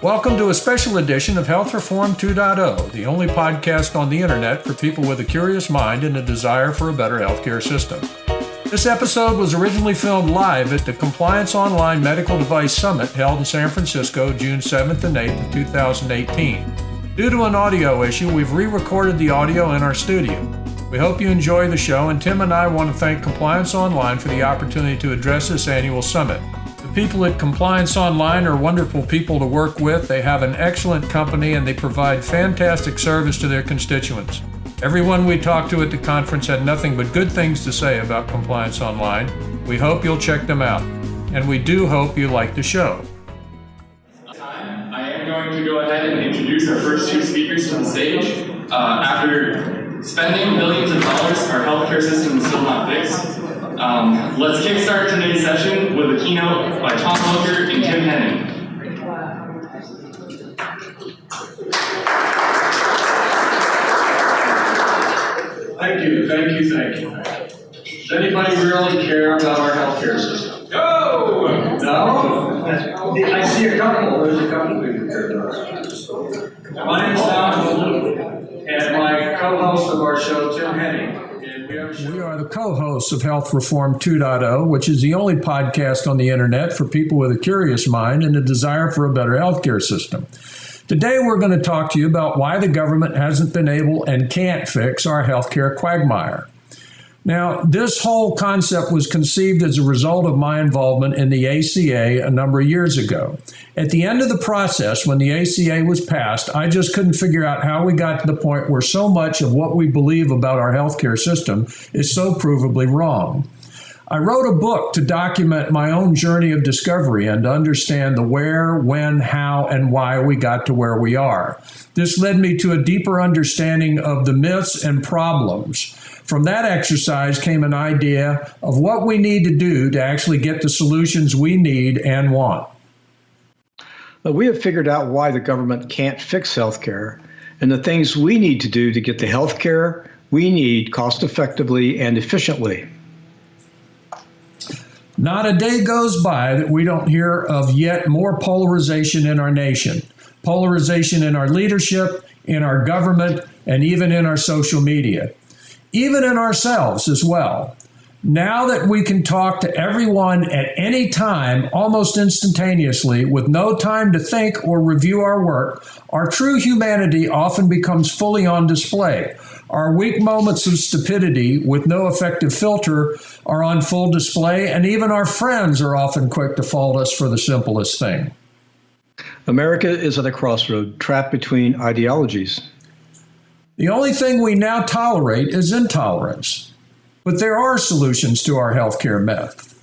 Welcome to a special edition of Health Reform 2.0, the only podcast on the internet for people with a curious mind and a desire for a better healthcare system. This episode was originally filmed live at the ComplianceOnline Medical Device Summit held in San Francisco June 7th and 8th of 2018. Due to an audio issue, we've re-recorded the audio in our studio. We hope you enjoy the show, and Tim and I want to thank ComplianceOnline for the opportunity to address this annual summit. The people at ComplianceOnline are wonderful people to work with. They have an excellent company and they provide fantastic service to their constituents. Everyone we talked to at the conference had nothing but good things to say about ComplianceOnline. We hope you'll check them out, and we do hope you like the show. I am going to go ahead and introduce our first two speakers to the stage. After spending billions of dollars, our healthcare system is still not fixed. Let's kickstart today's session with a keynote by Tom Hooker and Tim Henning. Thank you. Does anybody really care about our healthcare system? Go! No? I see a couple. There's a couple people care about our system. My name's Tom, and my co-host of our show, Tim Henning. We are the co-hosts of Health Reform 2.0, which is the only podcast on the internet for people with a curious mind and a desire for a better healthcare system. Today, we're going to talk to you about why the government hasn't been able and can't fix our healthcare quagmire. Now, this whole concept was conceived as a result of my involvement in the ACA a number of years ago. At the end of the process, when the ACA was passed, I just couldn't figure out how we got to the point where so much of what we believe about our healthcare system is so provably wrong. I wrote a book to document my own journey of discovery and to understand the where, when, how, and why we got to where we are. This led me to a deeper understanding of the myths and problems. From that exercise came an idea of what we need to do to actually get the solutions we need and want. We have figured out why the government can't fix healthcare and the things we need to do to get the healthcare we need cost effectively and efficiently. Not a day goes by that we don't hear of yet more polarization in our nation. Polarization in our leadership, in our government, and even in our social media. Even in ourselves as well. Now that we can talk to everyone at any time, almost instantaneously, with no time to think or review our work, our true humanity often becomes fully on display. Our weak moments of stupidity with no effective filter are on full display, and even our friends are often quick to fault us for the simplest thing. America is at a crossroad, trapped between ideologies. The only thing we now tolerate is intolerance. But there are solutions to our healthcare myth.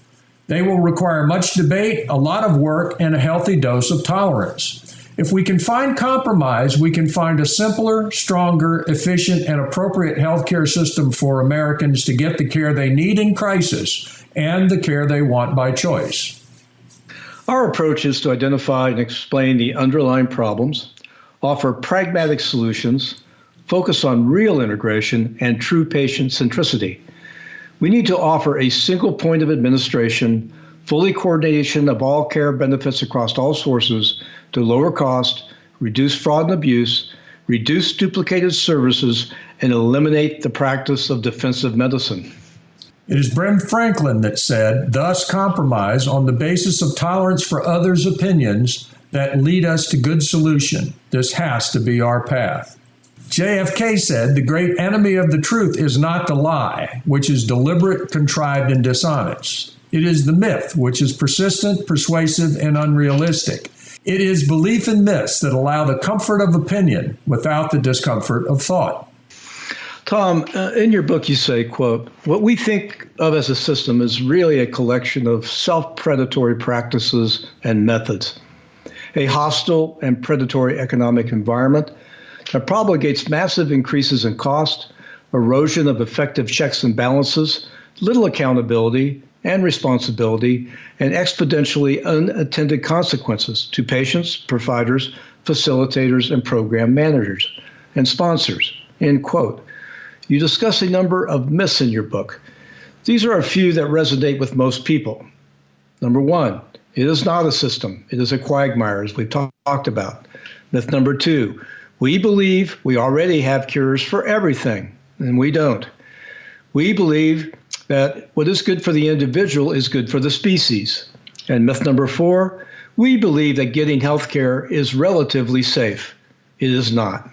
They will require much debate, a lot of work, and a healthy dose of tolerance. If we can find compromise, we can find a simpler, stronger, efficient, and appropriate healthcare system for Americans to get the care they need in crisis and the care they want by choice. Our approach is to identify and explain the underlying problems, offer pragmatic solutions, focus on real integration and true patient centricity. We need to offer a single point of administration, fully coordination of all care benefits across all sources to lower cost, reduce fraud and abuse, reduce duplicated services, and eliminate the practice of defensive medicine. It is Ben Franklin that said, "Thus compromise on the basis of tolerance for others' opinions that lead us to good solution. This has to be our path." JFK said, "The great enemy of the truth is not the lie, which is deliberate, contrived, and dishonest. It is the myth, which is persistent, persuasive, and unrealistic. It is belief in myths that allow the comfort of opinion without the discomfort of thought." Tom, in your book you say, quote, "What we think of as a system is really a collection of self-predatory practices and methods. A hostile and predatory economic environment that propagates massive increases in cost, erosion of effective checks and balances, little accountability and responsibility, and exponentially unattended consequences to patients, providers, facilitators, and program managers and sponsors," end quote. You discuss a number of myths in your book. These are a few that resonate with most people. Number one, It is not a system. It is a quagmire, as we've talked about. Myth number 2, we believe we already have cures for everything, and we don't. We believe that what is good for the individual is good for the species. And myth number 4, we believe that getting health care is relatively safe. It is not.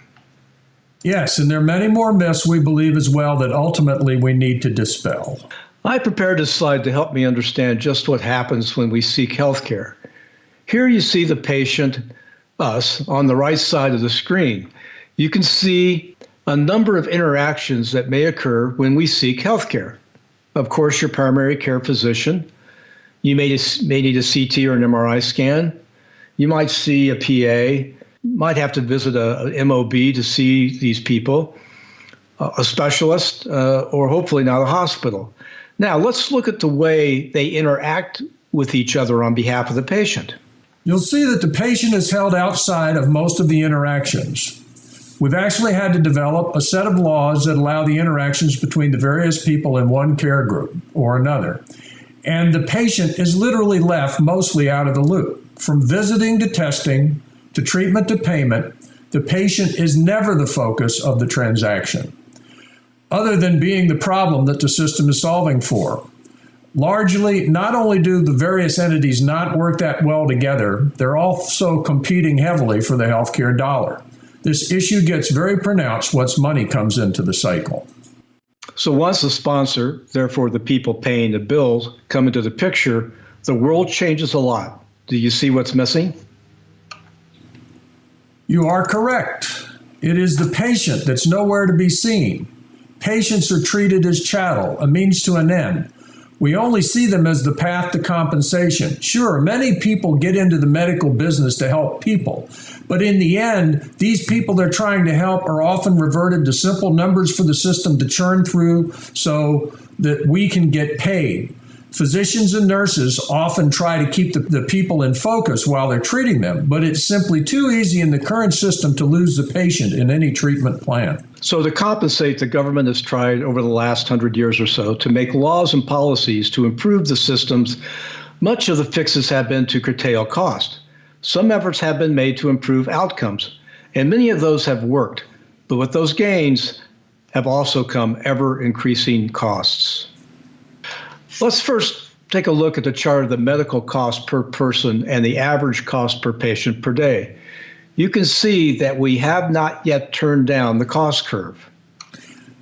Yes, and there are many more myths we believe as well that ultimately we need to dispel. I prepared this slide to help me understand just what happens when we seek health care. Here you see the patient, us, on the right side of the screen. You can see a number of interactions that may occur when we seek health care. Of course, your primary care physician. You may need a CT or an MRI scan. You might see a PA, might have to visit a MOB to see these people, a specialist, or hopefully not a hospital. Now, let's look at the way they interact with each other on behalf of the patient. You'll see that the patient is held outside of most of the interactions. We've actually had to develop a set of laws that allow the interactions between the various people in one care group or another. And the patient is literally left mostly out of the loop. From visiting to testing to treatment to payment, the patient is never the focus of the transaction, other than being the problem that the system is solving for. Largely, not only do the various entities not work that well together, they're also competing heavily for the healthcare dollar. This issue gets very pronounced once money comes into the cycle. So once the sponsor, therefore the people paying the bills, come into the picture, the world changes a lot. Do you see what's missing? You are correct. It is the patient that's nowhere to be seen. Patients are treated as chattel, a means to an end. We only see them as the path to compensation. Sure, many people get into the medical business to help people, but in the end, these people they're trying to help are often reverted to simple numbers for the system to churn through so that we can get paid. Physicians and nurses often try to keep the people in focus while they're treating them, but it's simply too easy in the current system to lose the patient in any treatment plan. So to compensate, the government has tried over the last 100 years or so to make laws and policies to improve the systems. Much of the fixes have been to curtail cost. Some efforts have been made to improve outcomes, and many of those have worked. But with those gains have also come ever-increasing costs. Let's first take a look at the chart of the medical cost per person and the average cost per patient per day. You can see that we have not yet turned down the cost curve.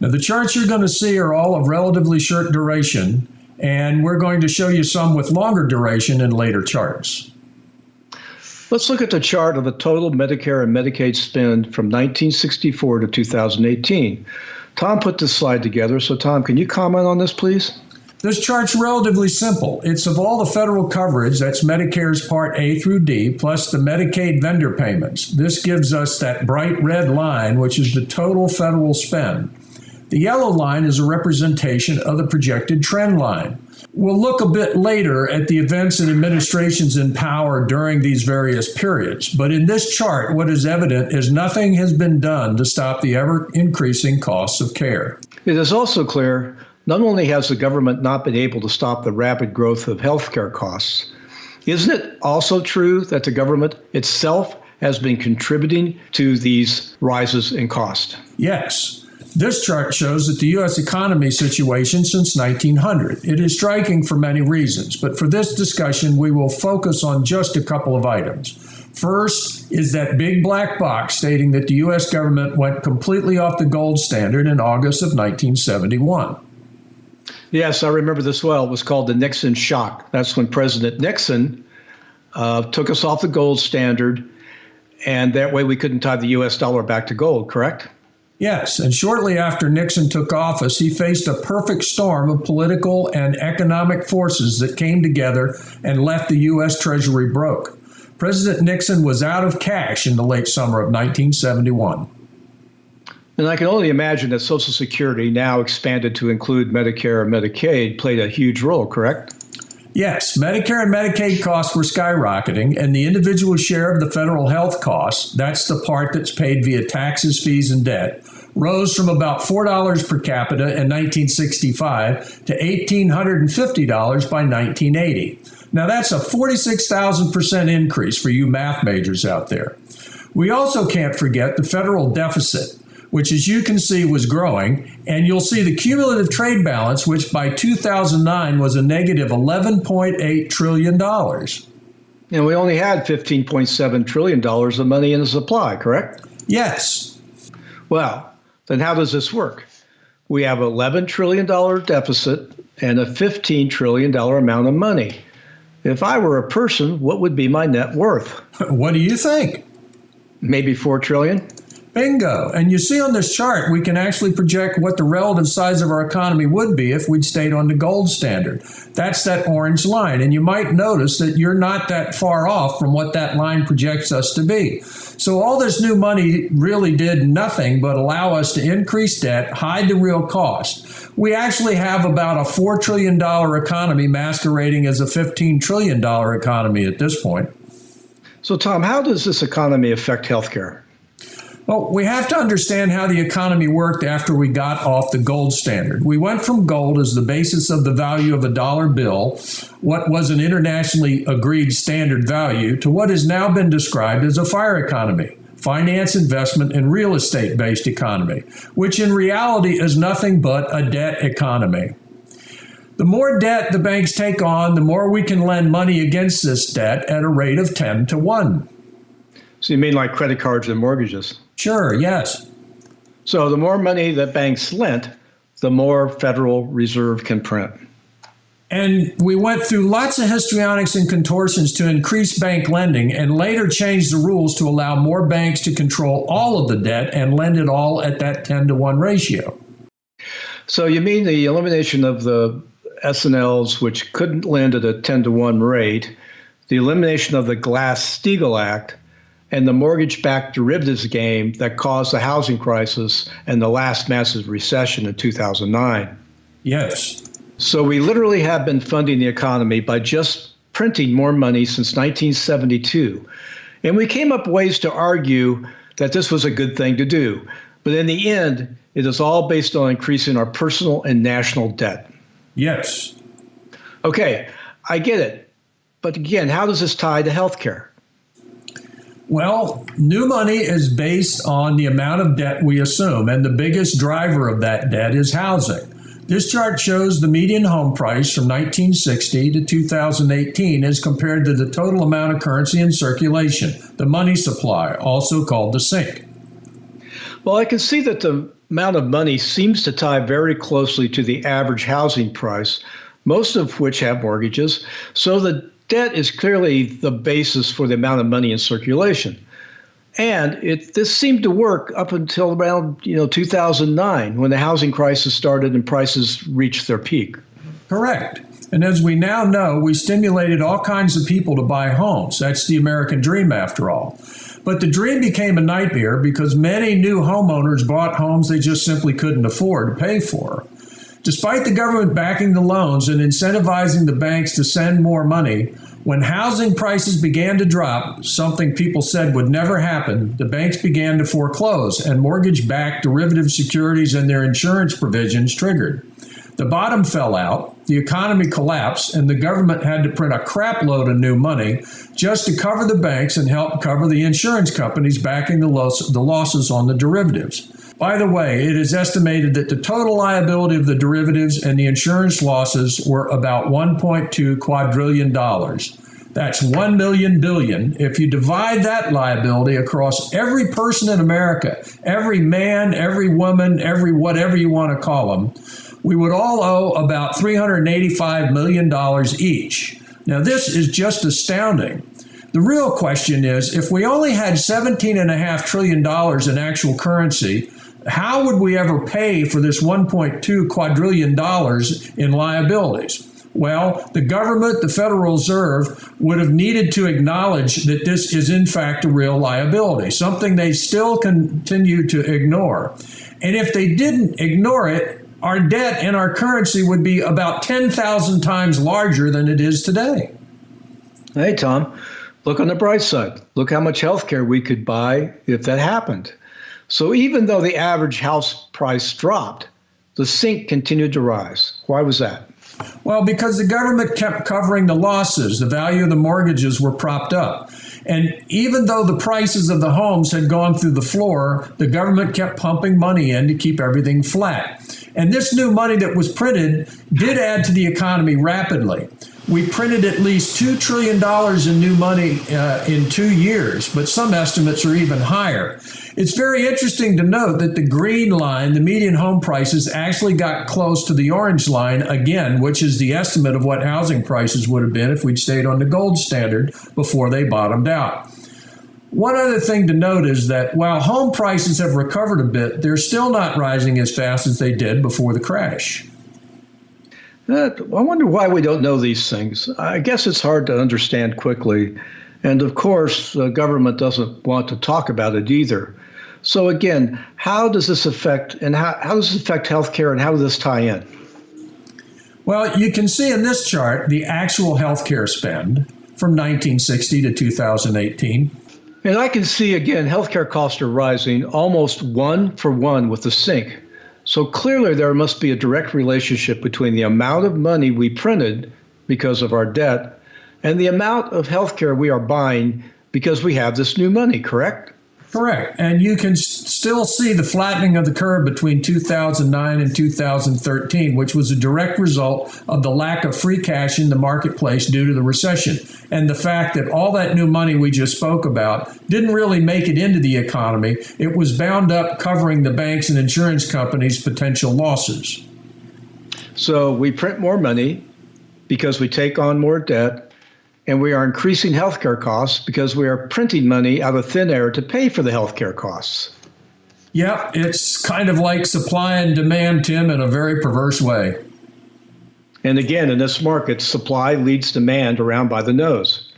Now, the charts you're going to see are all of relatively short duration, and we're going to show you some with longer duration in later charts. Let's look at the chart of the total Medicare and Medicaid spend from 1964 to 2018. Tom put this slide together, so Tom, can you comment on this, please? This chart's relatively simple. It's of all the federal coverage, that's Medicare's Part A through D, plus the Medicaid vendor payments. This gives us that bright red line, which is the total federal spend. The yellow line is a representation of the projected trend line. We'll look a bit later at the events and administrations in power during these various periods. But in this chart, what is evident is nothing has been done to stop the ever-increasing costs of care. It is also clear not only has the government not been able to stop the rapid growth of healthcare costs, isn't it also true that the government itself has been contributing to these rises in cost? Yes. This chart shows that the U.S. economy situation since 1900. It is striking for many reasons, but for this discussion, we will focus on just a couple of items. First is that big black box stating that the U.S. government went completely off the gold standard in August of 1971. Yes, I remember this well. It was called the Nixon shock. That's when President Nixon took us off the gold standard, and that way we couldn't tie the U.S. dollar back to gold, correct? Yes, and shortly after Nixon took office, he faced a perfect storm of political and economic forces that came together and left the U.S. Treasury broke. President Nixon was out of cash in the late summer of 1971. And I can only imagine that Social Security, now expanded to include Medicare and Medicaid, played a huge role, correct? Yes, Medicare and Medicaid costs were skyrocketing, and the individual share of the federal health costs, that's the part that's paid via taxes, fees, and debt, rose from about $4 per capita in 1965 to $1,850 by 1980. Now that's a 46,000% increase for you math majors out there. We also can't forget the federal deficit, which as you can see was growing, and you'll see the cumulative trade balance, which by 2009 was a negative $11.8 trillion. And we only had $15.7 trillion of money in the supply, correct? Yes. Well, then how does this work? We have an $11 trillion deficit and a $15 trillion amount of money. If I were a person, what would be my net worth? What do you think? Maybe $4 trillion? Bingo. And you see on this chart, we can actually project what the relative size of our economy would be if we'd stayed on the gold standard. That's that orange line. And you might notice that you're not that far off from what that line projects us to be. So all this new money really did nothing but allow us to increase debt, hide the real cost. We actually have about a $4 trillion economy masquerading as a $15 trillion economy at this point. So, Tom, how does this economy affect healthcare? Well, we have to understand how the economy worked after we got off the gold standard. We went from gold as the basis of the value of a dollar bill, what was an internationally agreed standard value, to what has now been described as a FIRE economy, finance, investment, and real estate-based economy, which in reality is nothing but a debt economy. The more debt the banks take on, the more we can lend money against this debt at a rate of 10 to 1. So you mean like credit cards and mortgages? Sure, yes. So the more money that banks lent, the more Federal Reserve can print. And we went through lots of histrionics and contortions to increase bank lending and later changed the rules to allow more banks to control all of the debt and lend it all at that 10 to 1 ratio. So you mean the elimination of the S&Ls, which couldn't lend at a 10 to 1 rate, the elimination of the Glass-Steagall Act, and the mortgage-backed derivatives game that caused the housing crisis and the last massive recession in 2009. Yes. So we literally have been funding the economy by just printing more money since 1972. And we came up with ways to argue that this was a good thing to do. But in the end, it is all based on increasing our personal and national debt. Yes. Okay, I get it. But again, how does this tie to healthcare? Well, new money is based on the amount of debt we assume, and the biggest driver of that debt is housing. This chart shows the median home price from 1960 to 2018 as compared to the total amount of currency in circulation, the money supply, also called the sink. Well, I can see that the amount of money seems to tie very closely to the average housing price, most of which have mortgages, so the debt is clearly the basis for the amount of money in circulation. And this seemed to work up until around 2009, when the housing crisis started and prices reached their peak. Correct. And as we now know, we stimulated all kinds of people to buy homes. That's the American dream, after all. But the dream became a nightmare because many new homeowners bought homes they just simply couldn't afford to pay for. Despite the government backing the loans and incentivizing the banks to send more money, when housing prices began to drop, something people said would never happen, the banks began to foreclose and mortgage-backed derivative securities and their insurance provisions triggered. The bottom fell out, the economy collapsed, and the government had to print a crap load of new money just to cover the banks and help cover the insurance companies backing the losses on the derivatives. By the way, it is estimated that the total liability of the derivatives and the insurance losses were about $1.2 quadrillion. That's 1 million billion. If you divide that liability across every person in America, every man, every woman, every whatever you want to call them, we would all owe about $385 million each. Now, this is just astounding. The real question is, if we only had $17.5 trillion in actual currency, how would we ever pay for this $1.2 quadrillion in liabilities? Well, the government, the Federal Reserve, would have needed to acknowledge that this is in fact a real liability, something they still continue to ignore. And if they didn't ignore it, our debt and our currency would be about 10,000 times larger than it is today. Hey, Tom, look on the bright side. Look how much healthcare we could buy if that happened. So even though the average house price dropped, the sink continued to rise. Why was that? Well, because the government kept covering the losses, the value of the mortgages were propped up. And even though the prices of the homes had gone through the floor, the government kept pumping money in to keep everything flat. And this new money that was printed did add to the economy rapidly. We printed at least $2 trillion in new money in 2 years, but some estimates are even higher. It's very interesting to note that the green line, the median home prices, actually got close to the orange line again, which is the estimate of what housing prices would have been if we'd stayed on the gold standard before they bottomed out. One other thing to note is that while home prices have recovered a bit, they're still not rising as fast as they did before the crash. I wonder why we don't know these things. I guess it's hard to understand quickly. And of course, the government doesn't want to talk about it either. So again, how does this affect, and how does this affect healthcare, and how does this tie in? Well, you can see in this chart the actual healthcare spend from 1960 to 2018. And I can see, again, healthcare costs are rising almost 1-for-1 with the sink. So clearly there must be a direct relationship between the amount of money we printed because of our debt and the amount of healthcare we are buying because we have this new money, correct? Correct. And you can still see the flattening of the curve between 2009 and 2013, which was a direct result of the lack of free cash in the marketplace due to the recession. And the fact that all that new money we just spoke about didn't really make it into the economy. It was bound up covering the banks and insurance companies' potential losses. So we print more money because we take on more debt, and we are increasing healthcare costs because we are printing money out of thin air to pay for the healthcare costs. Yep, it's kind of like supply and demand, Tim, in a very perverse way. And again, in this market, supply leads demand around by the nose.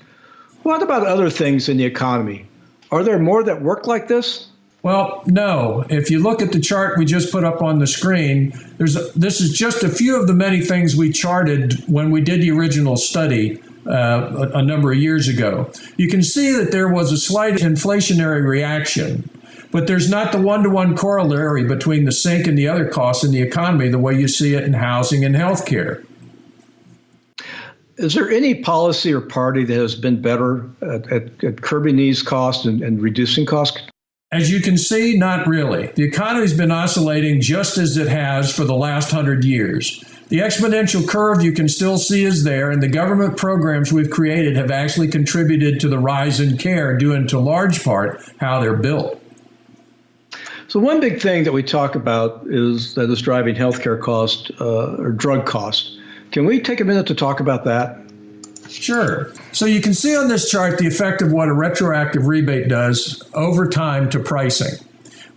What about other things in the economy? Are there more that work like this? Well, no. If you look at the chart we just put up on the screen, this is just a few of the many things we charted when we did the original study a number of years ago. You can see that there was a slight inflationary reaction, but there's not the one-to-one corollary between the sink and the other costs in the economy the way you see it in housing and healthcare. Is there any policy or party that has been better at curbing these costs and reducing costs? As you can see, not really. The economy's been oscillating just as it has for the last 100 years. The exponential curve you can still see is there, and the government programs we've created have actually contributed to the rise in care, due into large part how they're built. So one big thing that we talk about is that is driving healthcare costs or drug costs. Can we take a minute to talk about that? Sure. So you can see on this chart the effect of what a retroactive rebate does over time to pricing.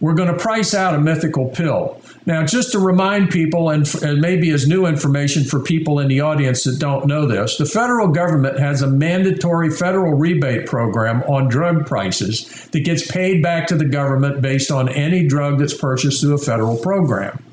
We're going to price out a mythical pill. Now, just to remind people, and maybe as new information for people in the audience that don't know this, the federal government has a mandatory federal rebate program on drug prices that gets paid back to the government based on any drug that's purchased through a federal program.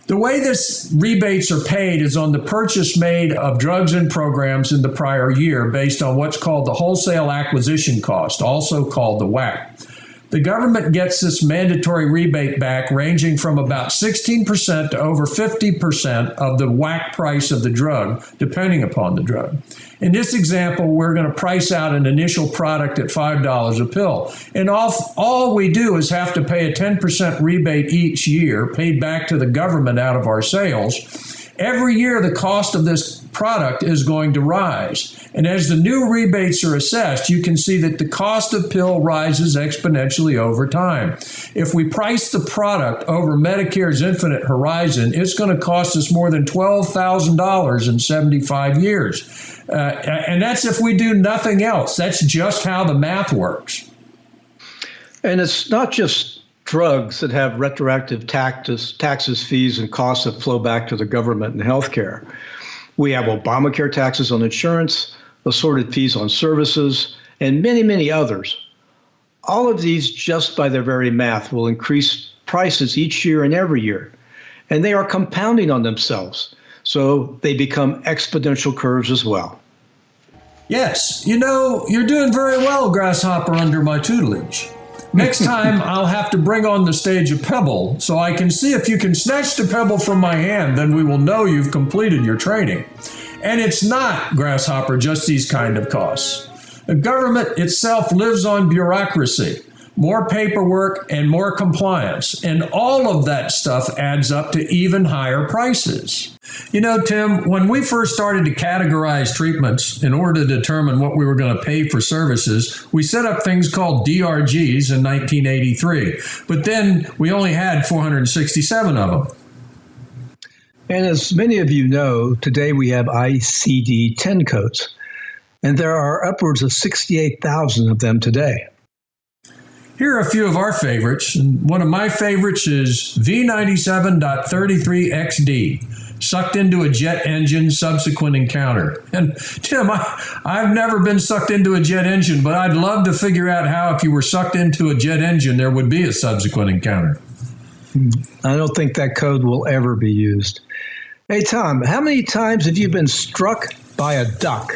The way this rebates are paid is on the purchase made of drugs and programs in the prior year based on what's called the wholesale acquisition cost, also called the WAC. The government gets this mandatory rebate back ranging from about 16% to over 50% of the WAC price of the drug, depending upon the drug. In this example, we're going to price out an initial product at $5 a pill. And all we do is have to pay a 10% rebate each year, paid back to the government out of our sales. Every year, the cost of this product is going to rise. And as the new rebates are assessed, you can see that the cost of pill rises exponentially over time. If we price the product over Medicare's infinite horizon, it's going to cost us more than $12,000 in 75 years. And that's if we do nothing else. That's just how the math works. And it's not just drugs that have retroactive taxes, fees, and costs that flow back to the government and healthcare. We have Obamacare taxes on insurance, assorted fees on services, and many, many others. All of these, just by their very math, will increase prices each year and every year. And they are compounding on themselves. So they become exponential curves as well. Yes, you're doing very well, Grasshopper, under my tutelage. Next time, I'll have to bring on the stage a pebble so I can see if you can snatch the pebble from my hand, then we will know you've completed your training. And it's not, Grasshopper, just these kind of costs. The government itself lives on bureaucracy, more paperwork and more compliance, and all of that stuff adds up to even higher prices. You know, Tim, when we first started to categorize treatments in order to determine what we were going to pay for services, we set up things called DRGs in 1983, but then we only had 467 of them. And as many of you know, today we have ICD-10 codes, and there are upwards of 68,000 of them today. Here are a few of our favorites. One of my favorites is V97.33XD, sucked into a jet engine, subsequent encounter. And Tim, I've never been sucked into a jet engine, but I'd love to figure out how if you were sucked into a jet engine, there would be a subsequent encounter. I don't think that code will ever be used. Hey, Tom, how many times have you been struck by a duck?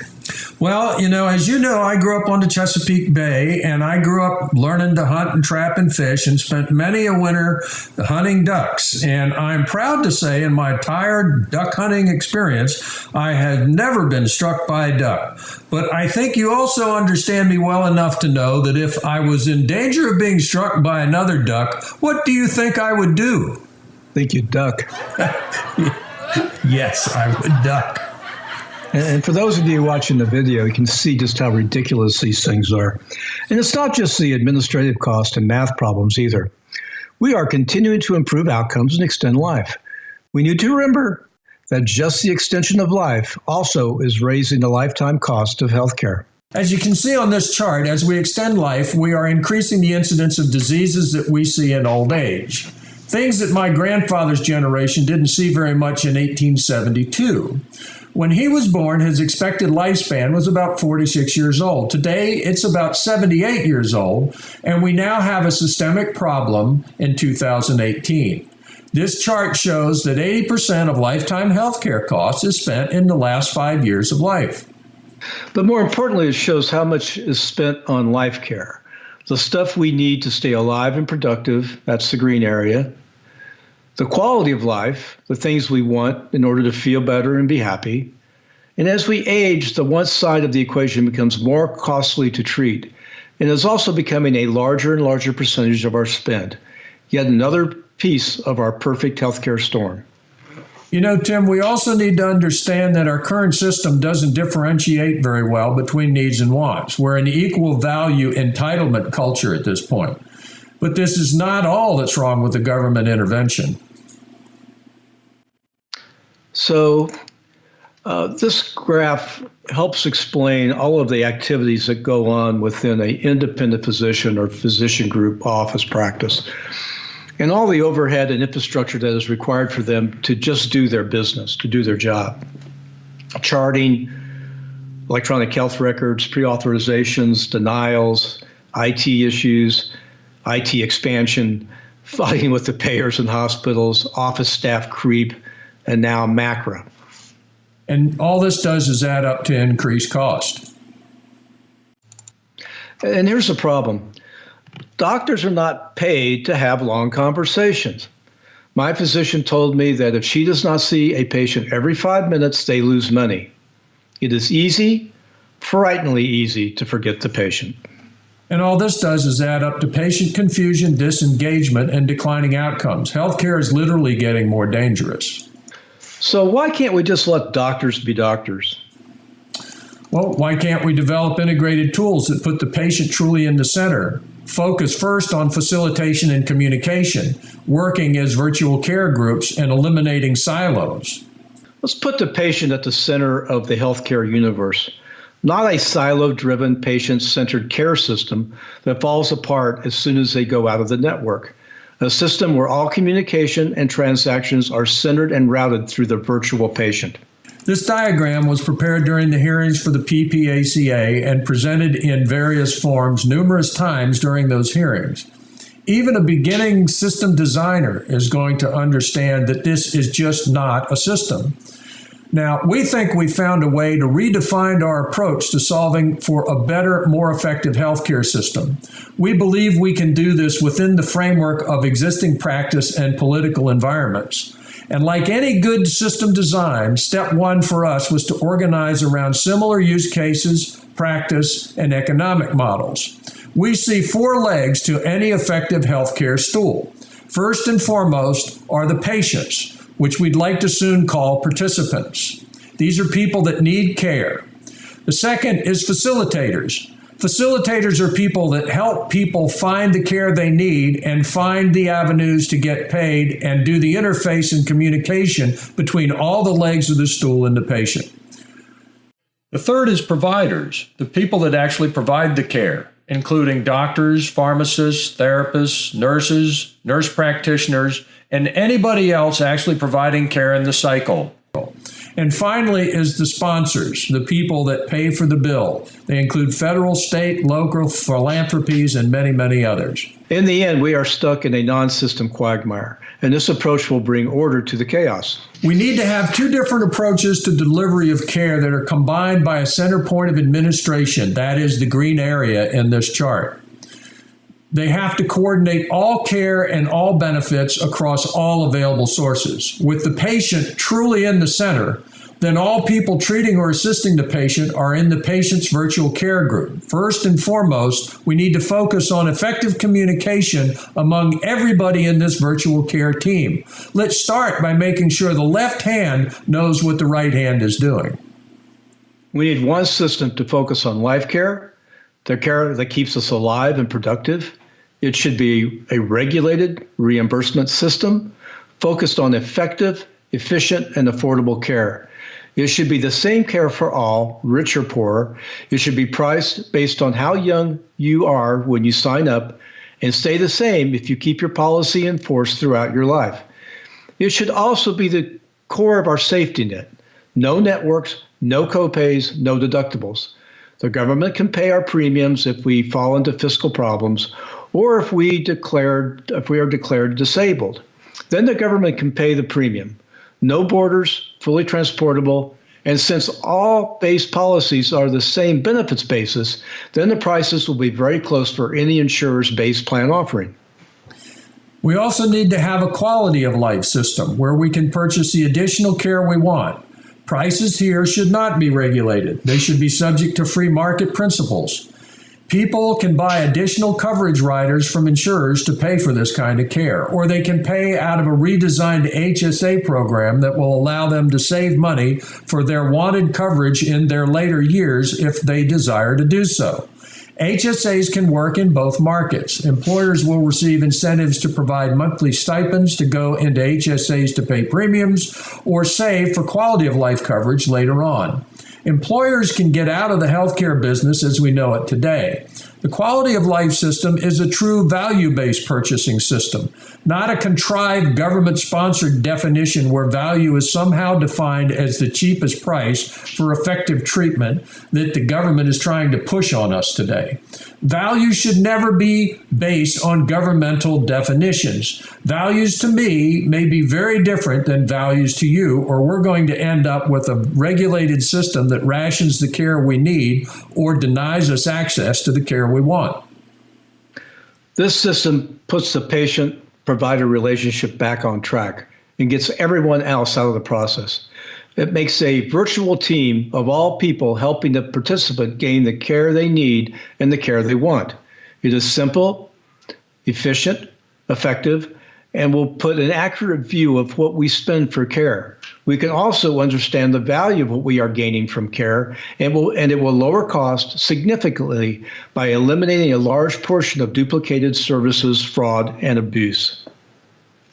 Well, as you know, I grew up on the Chesapeake Bay, and I grew up learning to hunt and trap and fish and spent many a winter hunting ducks. And I'm proud to say in my entire duck hunting experience, I have never been struck by a duck. But I think you also understand me well enough to know that if I was in danger of being struck by another duck, what do you think I would do? Think you'd duck. Yes, I would duck. And for those of you watching the video, you can see just how ridiculous these things are. And it's not just the administrative cost and math problems either. We are continuing to improve outcomes and extend life. We need to remember that just the extension of life also is raising the lifetime cost of healthcare. As you can see on this chart, as we extend life, we are increasing the incidence of diseases that we see in old age. Things that my grandfather's generation didn't see very much in 1872. When he was born, his expected lifespan was about 46 years old. Today, it's about 78 years old, and we now have a systemic problem in 2018. This chart shows that 80% of lifetime healthcare costs is spent in the last 5 years of life. But more importantly, it shows how much is spent on life care. The stuff we need to stay alive and productive, that's the green area. The quality of life, the things we want in order to feel better and be happy. And as we age, the one side of the equation becomes more costly to treat and is also becoming a larger and larger percentage of our spend. Yet another piece of our perfect healthcare storm. You know, Tim, we also need to understand that our current system doesn't differentiate very well between needs and wants. We're an equal value entitlement culture at this point. But this is not all that's wrong with the government intervention. So this graph helps explain all of the activities that go on within an independent physician or physician group office practice, and all the overhead and infrastructure that is required for them to just do their business, to do their job. Charting, electronic health records, pre-authorizations, denials, IT issues, IT expansion, fighting with the payers and hospitals, office staff creep, and now MACRA. And all this does is add up to increased cost. And here's the problem. Doctors are not paid to have long conversations. My physician told me that if she does not see a patient every 5 minutes, they lose money. It is easy, frighteningly easy, to forget the patient. And all this does is add up to patient confusion, disengagement, and declining outcomes. Healthcare is literally getting more dangerous. So why can't we just let doctors be doctors? Well, why can't we develop integrated tools that put the patient truly in the center? Focus first on facilitation and communication, working as virtual care groups and eliminating silos. Let's put the patient at the center of the healthcare universe. Not a silo-driven, patient-centered care system that falls apart as soon as they go out of the network. A system where all communication and transactions are centered and routed through the virtual patient. This diagram was prepared during the hearings for the PPACA and presented in various forms numerous times during those hearings. Even a beginning system designer is going to understand that this is just not a system. Now, we think we found a way to redefine our approach to solving for a better, more effective healthcare system. We believe we can do this within the framework of existing practice and political environments. And like any good system design, step one for us was to organize around similar use cases, practice, and economic models. We see 4 legs to any effective healthcare stool. First and foremost are the patients, which we'd like to soon call participants. These are people that need care. The second is facilitators. Facilitators are people that help people find the care they need and find the avenues to get paid and do the interface and communication between all the legs of the stool and the patient. The third is providers, the people that actually provide the care, including doctors, pharmacists, therapists, nurses, nurse practitioners, and anybody else actually providing care in the cycle. And finally is the sponsors, the people that pay for the bill. They include federal, state, local philanthropies, and many, many others. In the end, we are stuck in a non-system quagmire, and this approach will bring order to the chaos. We need to have 2 different approaches to delivery of care that are combined by a center point of administration. That is the green area in this chart. They have to coordinate all care and all benefits across all available sources. With the patient truly in the center, then all people treating or assisting the patient are in the patient's virtual care group. First and foremost, we need to focus on effective communication among everybody in this virtual care team. Let's start by making sure the left hand knows what the right hand is doing. We need one system to focus on life care, the care that keeps us alive and productive. It should be a regulated reimbursement system focused on effective, efficient, and affordable care. It should be the same care for all, rich or poor. It should be priced based on how young you are when you sign up and stay the same if you keep your policy in force throughout your life. It should also be the core of our safety net. No networks, no copays, no deductibles. The government can pay our premiums if we fall into fiscal problems or if we are declared disabled. Then the government can pay the premium. No borders, fully transportable, and since all base policies are the same benefits basis, then the prices will be very close for any insurer's base plan offering. We also need to have a quality of life system where we can purchase the additional care we want. Prices here should not be regulated. They should be subject to free market principles. People can buy additional coverage riders from insurers to pay for this kind of care, or they can pay out of a redesigned HSA program that will allow them to save money for their wanted coverage in their later years if they desire to do so. HSAs can work in both markets. Employers will receive incentives to provide monthly stipends to go into HSAs to pay premiums or save for quality of life coverage later on. Employers can get out of the healthcare business as we know it today. The quality of life system is a true value-based purchasing system, not a contrived government-sponsored definition where value is somehow defined as the cheapest price for effective treatment that the government is trying to push on us today. Value should never be based on governmental definitions. Values to me may be very different than values to you, or we're going to end up with a regulated system that rations the care we need or denies us access to the care we want. This system puts the patient-provider relationship back on track and gets everyone else out of the process. It makes a virtual team of all people helping the participant gain the care they need and the care they want. It is simple, efficient, effective, and will put an accurate view of what we spend for care. We can also understand the value of what we are gaining from care, and it will lower costs significantly by eliminating a large portion of duplicated services, fraud, and abuse.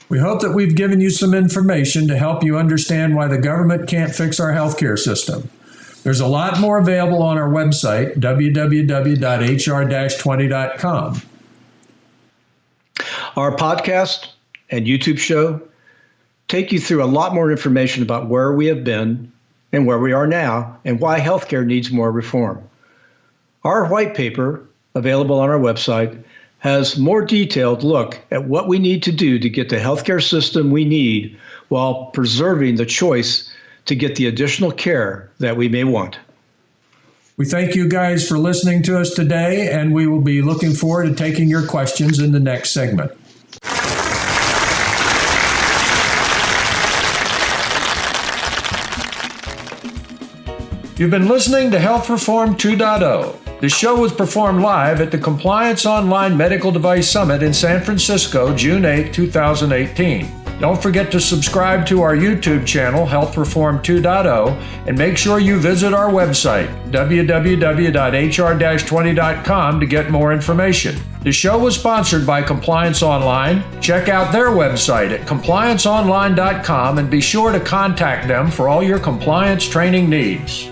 We hope that we've given you some information to help you understand why the government can't fix our healthcare system. There's a lot more available on our website, www.hr-20.com. Our podcast and YouTube show take you through a lot more information about where we have been and where we are now and why healthcare needs more reform. Our white paper, available on our website, has more detailed look at what we need to do to get the healthcare system we need while preserving the choice to get the additional care that we may want. We thank you guys for listening to us today, and we will be looking forward to taking your questions in the next segment. You've been listening to Health Reform 2.0. The show was performed live at the ComplianceOnline Medical Device Summit in San Francisco, June 8, 2018. Don't forget to subscribe to our YouTube channel, Health Reform 2.0, and make sure you visit our website, www.hr-20.com, to get more information. The show was sponsored by Compliance Online. Check out their website at complianceonline.com and be sure to contact them for all your compliance training needs.